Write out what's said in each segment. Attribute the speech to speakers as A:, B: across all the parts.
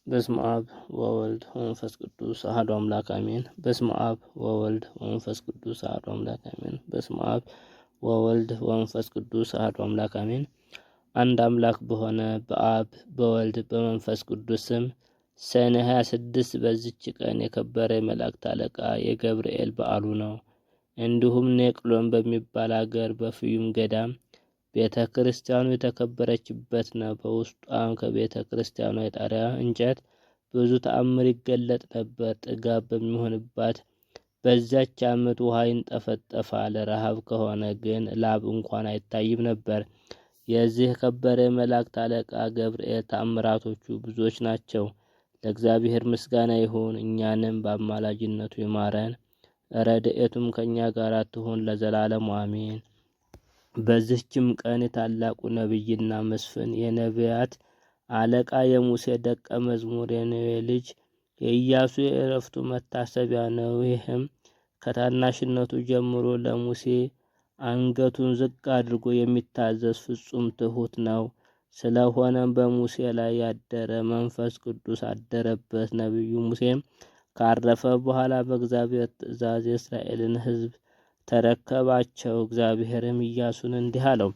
A: በስመ አብ ወወልድ ወመንፈስ ቅዱስ አሐዱ አምላክ አሜን። በስመ አብ ወወልድ ወመንፈስ ቅዱስ አሐዱ አምላክ አሜን። በስመ አብ ወወልድ ወመንፈስ ቅዱስ አሐዱ አምላክ አሜን። አንድ አምላክ በሆነ በአብ በወልድ በመንፈስ ቅዱስ ስም ሰኔ 26 በዚች ቀን የከበረ የመላእክት አለቃ የገብርኤል በዓሉ ነው። እንዲሁም ኔቅሎን በሚባል አገር በፍዩም ገዳም ቤተ ክርስቲያኑ የተከበረችበት ነው። በውስጧም ከቤተ ክርስቲያኗ የጣሪያ እንጨት ብዙ ተአምር ይገለጥ ነበር። ጥጋብ በሚሆንባት በዚያች ዓመት ውሃ ይንጠፈጠፋል። ረሃብ ከሆነ ግን ላብ እንኳን አይታይም ነበር። የዚህ የከበረ የመላእክት አለቃ ገብርኤል ተአምራቶቹ ብዙዎች ናቸው። ለእግዚአብሔር ምስጋና ይሁን፣ እኛንም በአማላጅነቱ ይማረን፣ ረድኤቱም ከእኛ ጋር ትሁን ለዘላለሙ አሜን። በዚህችም ቀን የታላቁ ነቢይና መስፍን የነቢያት አለቃ የሙሴ ደቀ መዝሙር የነዌ ልጅ የኢያሱ የዕረፍቱ መታሰቢያ ነው። ይህም ከታናሽነቱ ጀምሮ ለሙሴ አንገቱን ዝቅ አድርጎ የሚታዘዝ ፍጹም ትሑት ነው። ስለሆነም በሙሴ ላይ ያደረ መንፈስ ቅዱስ አደረበት። ነቢዩ ሙሴም ካረፈ በኋላ በእግዚአብሔር ትእዛዝ የእስራኤልን ሕዝብ ተረከባቸው። እግዚአብሔርም ኢያሱን እንዲህ አለው፣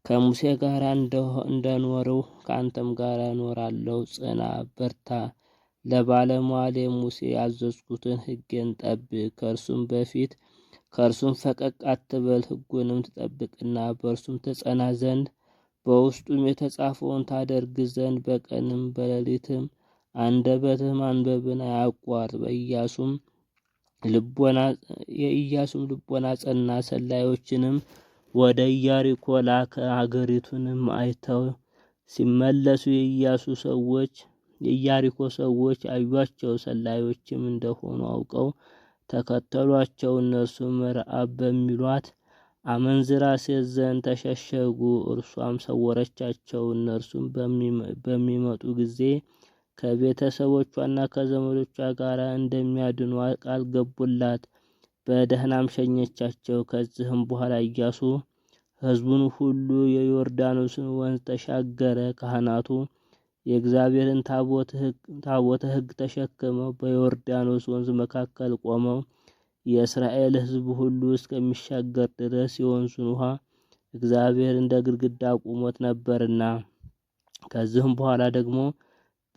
A: ከሙሴ ጋር እንደኖርሁ ከአንተም ጋር እኖራለሁ። ጽና፣ በርታ። ለባለሟሌ ሙሴ ያዘዝኩትን ሕጌን ጠብቅ። ከእርሱም ፈቀቅ አትበል። ሕጉንም ትጠብቅና በእርሱም ትጸና ዘንድ በውስጡም የተጻፈውን ታደርግ ዘንድ በቀንም በሌሊትም አንደበትህ ማንበብን አያቋርጥ። የኢያሱም ልቦና ጸና። ሰላዮችንም ወደ ኢያሪኮ ላከ። አገሪቱንም አይተው ሲመለሱ የኢያሪኮ ሰዎች አዩአቸው። ሰላዮችም እንደሆኑ አውቀው ተከተሏቸው። እነርሱም ረአብ በሚሏት አመንዝራ ሴት ዘንድ ተሸሸጉ። እርሷም ሰወረቻቸው። እነርሱም በሚመጡ ጊዜ ከቤተሰቦቿና ከዘመዶቿ ጋር እንደሚያድኗ ቃል ገቡላት። በደህናም ሸኘቻቸው። ከዚህም በኋላ ኢያሱ ሕዝቡን ሁሉ የዮርዳኖስን ወንዝ ተሻገረ። ካህናቱ የእግዚአብሔርን ታቦተ ሕግ ተሸክመው በዮርዳኖስ ወንዝ መካከል ቆመው የእስራኤል ሕዝብ ሁሉ እስከሚሻገር ድረስ የወንዙን ውሃ እግዚአብሔር እንደ ግድግዳ አቁሞት ነበርና። ከዚህም በኋላ ደግሞ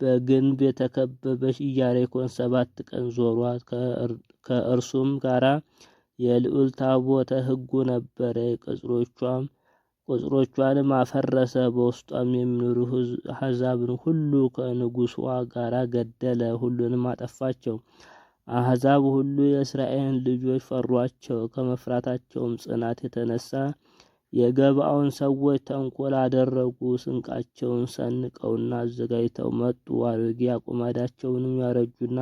A: በግንብ የተከበበች ኢያሪኮን 7 ቀን ዞሯት። ከእርሱም ጋራ የልዑል ታቦተ ሕጉ ነበረ። ቅጽሮቿንም አፈረሰ። በውስጧም የሚኖሩ አሕዛብን ሁሉ ከንጉሷ ጋራ ገደለ። ሁሉንም አጠፋቸው። አሕዛብ ሁሉ የእስራኤልን ልጆች ፈሯቸው። ከመፍራታቸውም ጽናት የተነሳ የገባዖን ሰዎች ተንኮል አደረጉ። ስንቃቸውን ሰንቀውና አዘጋጅተው መጡ። አሮጌ አቁማዳቸውንም ያረጁና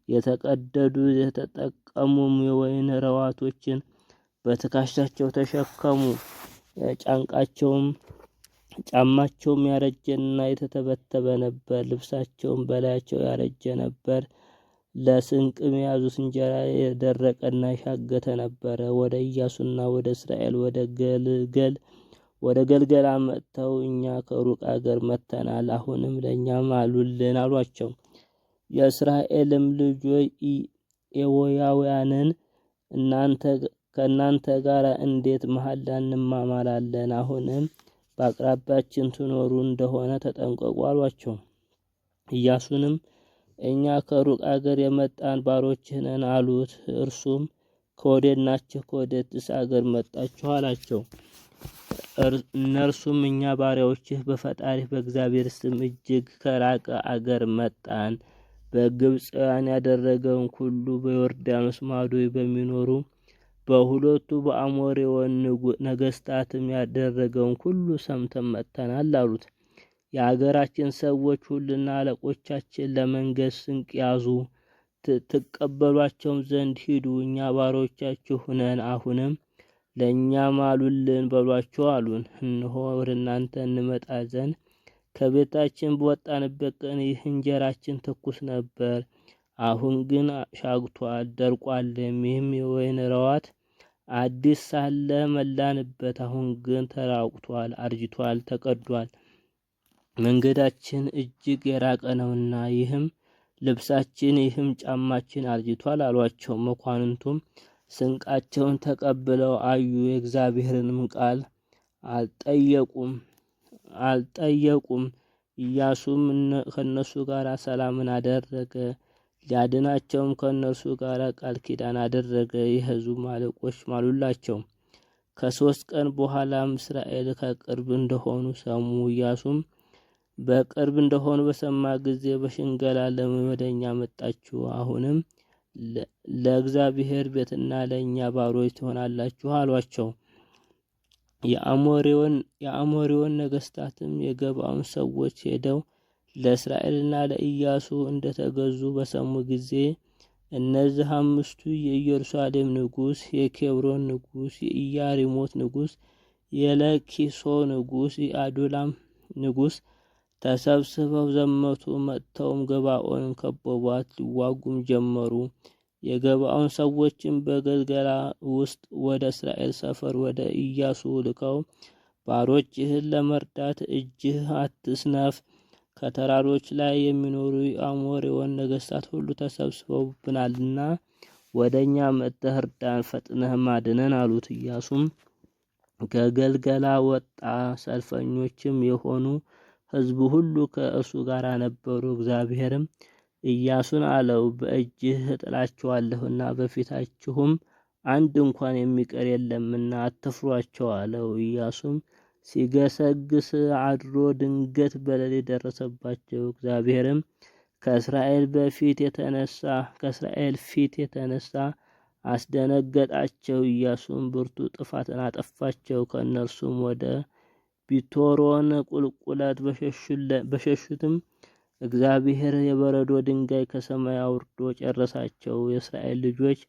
A: የተቀደዱ የተጠቀሙም የወይን ረዋቶችን በትከሻቸው ተሸከሙ። ጫማቸውም ያረጀና የተተበተበ ነበር። ልብሳቸውም በላያቸው ያረጀ ነበር። ለስንቅም የያዙት እንጀራ የደረቀና የሻገተ ነበረ። ወደ ኢያሱና ወደ እስራኤል ወደ ገልገላ መጥተው እኛ ከሩቅ አገር መጥተናል፣ አሁንም ለእኛ ማሉልን አሏቸው። የእስራኤልም ልጆች ኤዊያውያንን ከእናንተ ጋር እንዴት መሐላ እንማማላለን? አሁንም በአቅራቢያችን ትኖሩ እንደሆነ ተጠንቀቁ አሏቸው። ኢያሱንም እኛ ከሩቅ አገር የመጣን ባሮችህ ነን አሉት። እርሱም ከወዴት ናችሁ? ከወዴትስ አገር መጣችሁ? አላቸው። እነርሱም እኛ ባሪያዎችህ በፈጣሪህ በእግዚአብሔር ስም እጅግ ከራቀ አገር መጣን። በግብፃውያን ያደረገውን ሁሉ በዮርዳኖስ ማዶ በሚኖሩ በሁለቱ በአሞሬዎን ነገስታትም ያደረገውን ሁሉ ሰምተን መጥተናል አሉት። የአገራችን ሰዎች ሁሉና አለቆቻችን ለመንገድ ስንቅ ያዙ፣ ትቀበሏቸውም ዘንድ ሂዱ። እኛ ባሮቻችሁ ነን፣ አሁንም ለእኛ ማሉልን በሏቸው አሉን። እነሆ ወደ እናንተ እንመጣ ዘንድ ከቤታችን በወጣንበት ቀን ይህ እንጀራችን ትኩስ ነበር። አሁን ግን ሻግቷል፣ ደርቋልም። ይህም የወይን ረዋት አዲስ ሳለ መላንበት፣ አሁን ግን ተራቁቷል፣ አርጅቷል፣ ተቀዷል። መንገዳችን እጅግ የራቀ ነውና ይህም ልብሳችን ይህም ጫማችን አርጅቷል አሏቸው። መኳንንቱም ስንቃቸውን ተቀብለው አዩ፣ የእግዚአብሔርንም ቃል አልጠየቁም። ኢያሱም ከእነሱ ጋር ሰላምን አደረገ፣ ሊያድናቸውም ከእነርሱ ጋር ቃል ኪዳን አደረገ። የሕዝቡም አለቆች ማሉላቸው። ከ3 ቀን በኋላም እስራኤል ከቅርብ እንደሆኑ ሰሙ። ኢያሱም በቅርብ እንደሆኑ በሰማ ጊዜ በሽንገላ ለምን ወደ እኛ መጣችሁ? አሁንም ለእግዚአብሔር ቤትና ለእኛ ባሮች ትሆናላችሁ አሏቸው። የአሞሪውን ነገስታትም የገባውን ሰዎች ሄደው ለእስራኤልና ለኢያሱ እንደተገዙ በሰሙ ጊዜ እነዚህ 5ቱ የኢየሩሳሌም ንጉስ፣ የኬብሮን ንጉስ፣ የኢያሪሞት ንጉስ፣ የለኪሶ ንጉስ፣ የአዶላም ንጉስ ተሰብስበው ዘመቱ። መጥተውም ገባኦንን ከበቧት፣ ሊዋጉም ጀመሩ። የገባኦን ሰዎችም በገልገላ ውስጥ ወደ እስራኤል ሰፈር ወደ ኢያሱ ልከው ባሮችህን ለመርዳት እጅህ አትስነፍ፣ ከተራሮች ላይ የሚኖሩ የአሞሪውን ነገስታት ሁሉ ተሰብስበውብናልና ወደ እኛ መጥተህ እርዳን፣ ፈጥነህም አድነን አሉት። ኢያሱም ከገልገላ ወጣ፣ ሰልፈኞችም የሆኑ ሕዝቡ ሁሉ ከእርሱ ጋር ነበሩ። እግዚአብሔርም ኢያሱን አለው፣ በእጅህ እጥላቸዋለሁና በፊታችሁም አንድ እንኳን የሚቀር የለምና አትፍሯቸው አለው። ኢያሱም ሲገሰግስ አድሮ ድንገት በሌሊት ደረሰባቸው። እግዚአብሔርም ከእስራኤል ፊት የተነሳ አስደነገጣቸው። ኢያሱም ብርቱ ጥፋትን አጠፋቸው። ከእነርሱም ወደ ቢቶሮን ቁልቁለት በሸሹትም እግዚአብሔር የበረዶ ድንጋይ ከሰማይ አውርዶ ጨረሳቸው። የእስራኤል ልጆች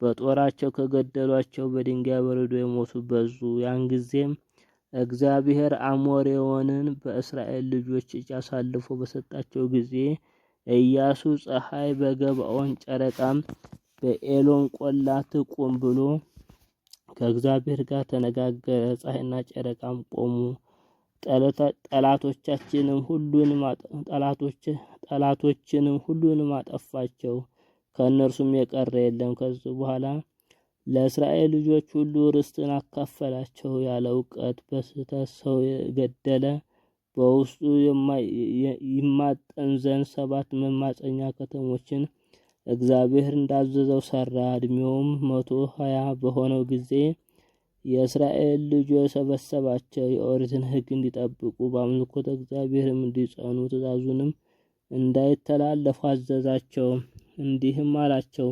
A: በጦራቸው ከገደሏቸው በድንጋይ በረዶ የሞቱ በዙ። ያን ጊዜም እግዚአብሔር አሞሬዎንን በእስራኤል ልጆች እጅ አሳልፎ በሰጣቸው ጊዜ ኢያሱ ፀሐይ በገባኦን ጨረቃም በኤሎን ቆላ ትቁም ብሎ ከእግዚአብሔር ጋር ተነጋገረ። ፀሐይና ጨረቃም ቆሙ። ጠላቶችንም ሁሉንም አጠፋቸው፣ ከእነርሱም የቀረ የለም። ከዚህ በኋላ ለእስራኤል ልጆች ሁሉ ርስትን አካፈላቸው። ያለ እውቀት በስህተት ሰው የገደለ በውስጡ ይማጠን ዘንድ 7 መማፀኛ ከተሞችን እግዚአብሔር እንዳዘዘው ሰራ። እድሜውም 120 በሆነው ጊዜ የእስራኤል ልጆች ሰበሰባቸው። የኦሪትን ሕግ እንዲጠብቁ በአምልኮተ እግዚአብሔርም እንዲጸኑ ትእዛዙንም እንዳይተላለፉ አዘዛቸው። እንዲህም አላቸው፣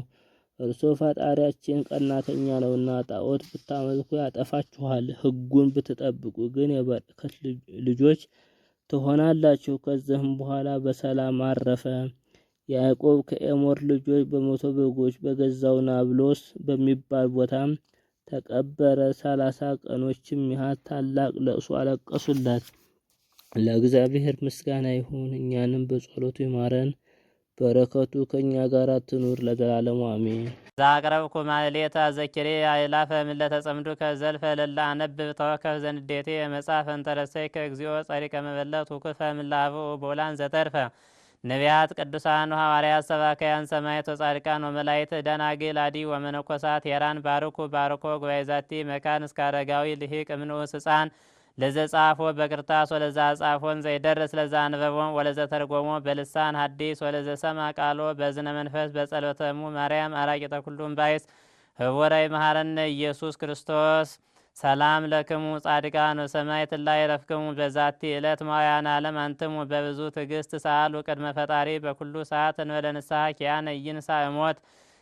A: እርሱ ፈጣሪያችን ቀናተኛ ነውና ጣዖት ብታመልኩ ያጠፋችኋል፣ ሕጉን ብትጠብቁ ግን የበረከት ልጆች ትሆናላችሁ። ከዚህም በኋላ በሰላም አረፈ። ያዕቆብ ከኤሞር ልጆች በ100 በጎች በገዛው ናብሎስ በሚባል ቦታም ተቀበረ። 30 ቀኖችም ያህል ታላቅ ለቅሶ አለቀሱለት። ለእግዚአብሔር ምስጋና ይሁን፣ እኛንም በጸሎቱ ይማረን፣ በረከቱ ከእኛ ጋር ትኑር ለዘላለሙ አሜን።
B: ዛቅረብኩ ማሕሌተ ዘኪሬ አእላፈ እምዕለተ ጸምዱከ ዘልፈ ለላ አነብብ ተወከፍ ዘንዴቴ መጽሐፈ እንተረሰይከ እግዚኦ ጸሪቀ መበለት ውክፈ እምእላብኡ በውላን ዘተርፈ ነቢያት ቅዱሳን ሐዋርያት ሰባክያን ሰማዕታት ወጻድቃን ወመላእክት ደናግል አዲ ወመነኮሳት ሄራን ባርኩ ባርኮ ጉባኤ ዛቲ መካን እስከ አረጋዊ ልሂቅ እምንዑስ ሕፃን ለዘ ጻፎ በክርታስ ወለዛ ጻፎን ዘይደርስ ለዛ አንበቦም ወለዘ ተርጎሞ በልሳን ሐዲስ ወለዘ ሰማ ቃሎ በዝነ መንፈስ በጸሎተሙ ማርያም አራቂተ ኩሉም ባይስ ህወራይ መሐረነ ኢየሱስ ክርስቶስ ሰላም ለክሙ ጻድቃን ወሰማዕት ላይ ረፍክሙ በዛቲ ዕለት ማውያን ዓለም አንትሙ በብዙ ትዕግስት ሰአሉ ቅድመ ፈጣሪ በኩሉ ሰዓት እንበለ ንስሐ ኪያነ ኢይንሣ እሞት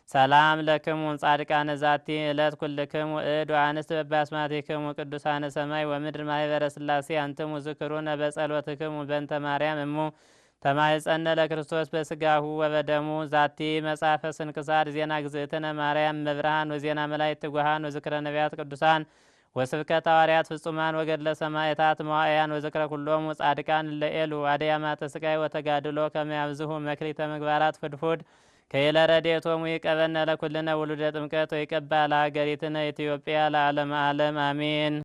B: ሰላም ለክሙ ጻድቃነ ዛቲ ዕለት ኩልክሙ እድ ወአንስት በባስማቲክሙ ቅዱሳነ ሰማይ ወምድር ማህበረ ሥላሴ አንትሙ ዝክሩነ በጸሎትክሙ በእንተ ማርያም እሙ ተማኅፀነ ለክርስቶስ በስጋሁ ወበደሙ ዛቲ መጽሐፈ ስንክሳር ዜና ግዝእትነ ማርያም መብርሃን ወዜና መላእክት ትጉሃን ወዝክረ ነቢያት ቅዱሳን ወስብከተ ሐዋርያት ፍጹማን ወገድለ ሰማዕታት መዋዕያን ወዝክረ ኩሎሙ ጻድቃን ለኤሉ አድያማተ ስቃይ ወተጋድሎ ከመ ያብዝሑ መክሊተ ምግባራት ፍድፉድ ከይለ ረድኤቶሙ ይቀበነ ለኩልነ ውሉደ ጥምቀት ወይቀባ ለሀገሪትነ ኢትዮጵያ ለዓለመ ዓለም አሜን።